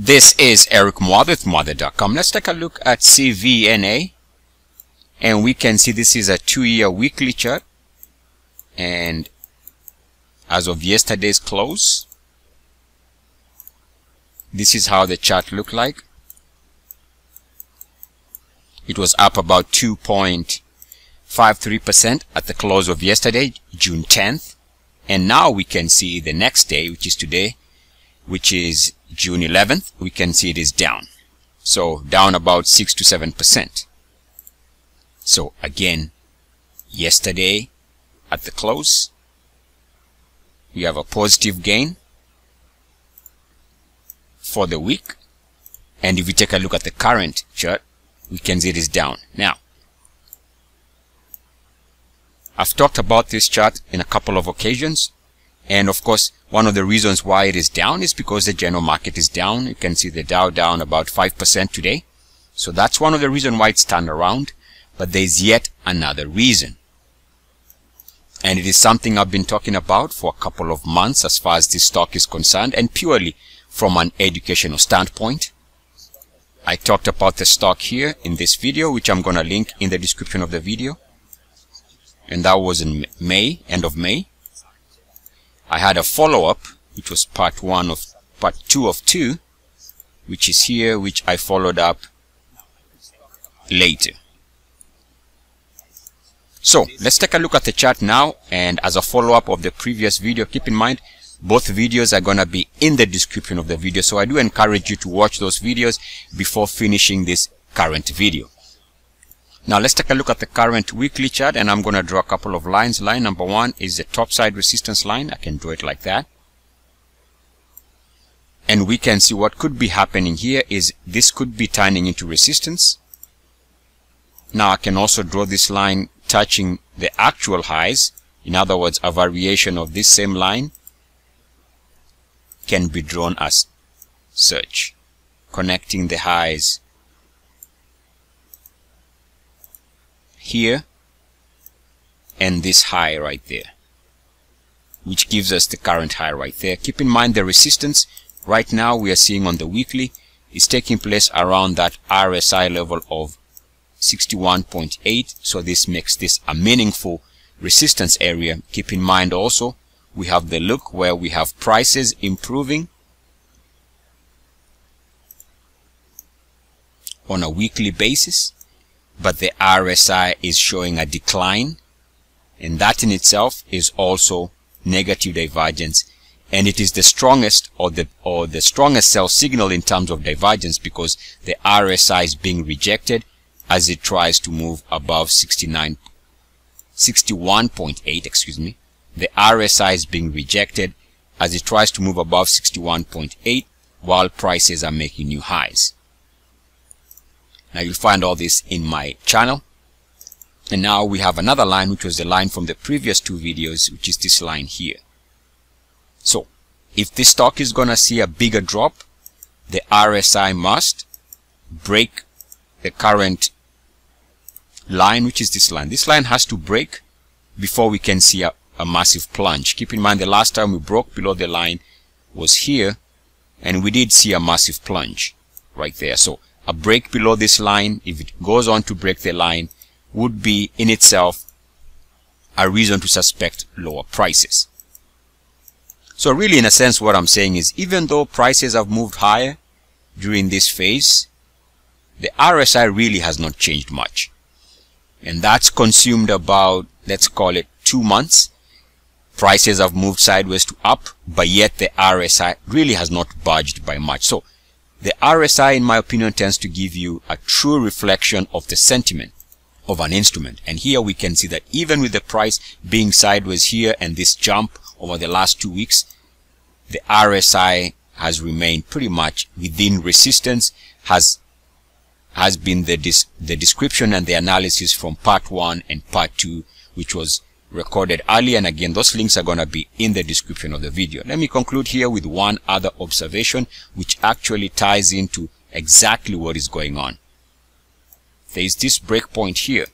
This is Eric Muathe with Muathe.com. Let's take a look at CVNA, and we can see this is a 2-year weekly chart, and as of yesterday's close, this is how the chart looked like. It was up about 2.53% at the close of yesterday, June 10th, and now we can see the next day, which is today, which is June 11th, we can see it is down. So down about 6 to 7%. So again, yesterday at the close, we have a positive gain for the week. And if we take a look at the current chart, we can see it is down. Now, I've talked about this chart in a couple of occasions. And of course, one of the reasons why it is down is because the general market is down. You can see the Dow down about 5% today. So that's one of the reasons why it's turned around. But there's yet another reason. And it is something I've been talking about for a couple of months as far as this stock is concerned, and purely from an educational standpoint. I talked about the stock here in this video, which I'm going to link in the description of the video. And that was in May, end of May. I had a follow-up, which was part 2 of 2, which is here, which I followed up later. So let's take a look at the chart now, and as a follow-up of the previous video, keep in mind both videos are going to be in the description of the video, so I do encourage you to watch those videos before finishing this current video. Now let's take a look at the current weekly chart, and I'm going to draw a couple of lines. Line number 1 is the top side resistance line. I can draw it like that. And we can see what could be happening here is this could be turning into resistance. Now I can also draw this line touching the actual highs. In other words, a variation of this same line can be drawn as such, connecting the highs here and this high right there, which gives us the current high right there. Keep in mind the resistance right now we are seeing on the weekly is taking place around that RSI level of 61.8, so this makes this a meaningful resistance area. Keep in mind also we have the look where we have prices improving on a weekly basis, but the RSI is showing a decline, and that in itself is also negative divergence, and it is the strongest or the strongest sell signal in terms of divergence, because the RSI is being rejected as it tries to move above 61.8, excuse me. The RSI is being rejected as it tries to move above 61.8 while prices are making new highs. Now you'll find all this in my channel. And now we have another line, which was the line from the previous 2 videos, which is this line here. So if this stock is going to see a bigger drop, the RSI must break the current line, which is this line. This line has to break before we can see a massive plunge. Keep in mind the last time we broke below the line was here, and we did see a massive plunge right there. So a break below this line, if it goes on to break the line, would be in itself a reason to suspect lower prices. So really, in a sense, what I'm saying is, even though prices have moved higher during this phase, the RSI really has not changed much. And that's consumed about, let's call it 2 months. Prices have moved sideways to up, but yet the RSI really has not budged by much. So the RSI, in my opinion, tends to give you a true reflection of the sentiment of an instrument. And here we can see that even with the price being sideways here and this jump over the last 2 weeks, the RSI has remained pretty much within resistance, has been the description and the analysis from part 1 and part 2, which was recorded earlier. And again, those links are going to be in the description of the video. Let me conclude here with one other observation, which actually ties into exactly what is going on. There is this breakpoint here,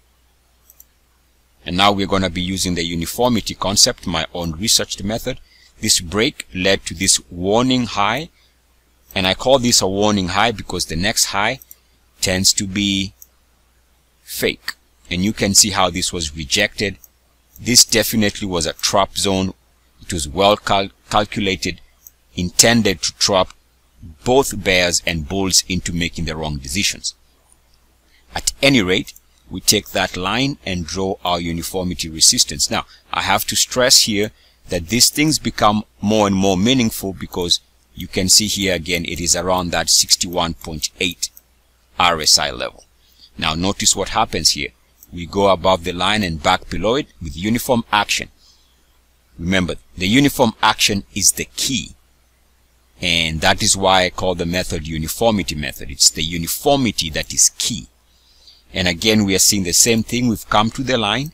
and now we're going to be using the uniformity concept, my own researched method. This break led to this warning high And I call this a warning high because the next high tends to be fake. And you can see how this was rejected. This definitely was a trap zone. It was well calculated, intended to trap both bears and bulls into making the wrong decisions. At any rate, we take that line and draw our uniformity resistance. Now, I have to stress here that these things become more and more meaningful because you can see here again it is around that 61.8 RSI level. Now notice what happens here. We go above the line and back below it with uniform action. Remember, the uniform action is the key. And that is why I call the method uniformity method. It's the uniformity that is key. And again, we are seeing the same thing. We've come to the line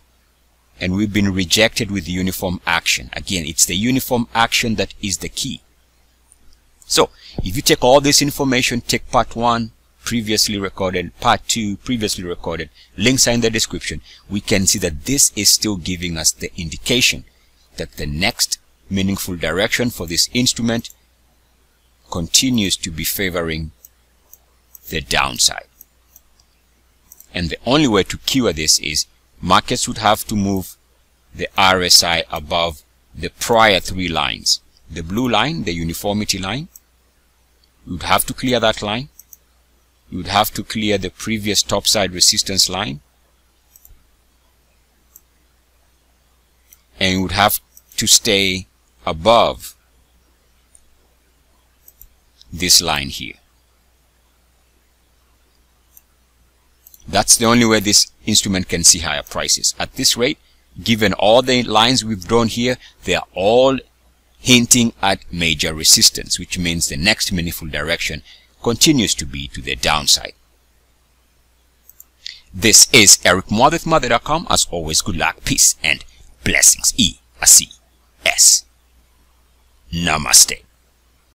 and we've been rejected with the uniform action. Again, it's the uniform action that is the key. So, if you take all this information, take part 1, previously recorded, part 2, previously recorded, links are in the description, we can see that this is still giving us the indication that the next meaningful direction for this instrument continues to be favoring the downside. And the only way to cure this is markets would have to move the RSI above the prior 3 lines. The blue line, the uniformity line, you would have to clear that line. You would have to clear the previous topside resistance line. And you would have to stay above this line here. That's the only way this instrument can see higher prices. At this rate, given all the lines we've drawn here, they are all hinting at major resistance, which means the next meaningful direction continues to be to the downside. This is Eric Muathe, Muathe.com. As always, good luck, peace, and blessings. EACS. Namaste.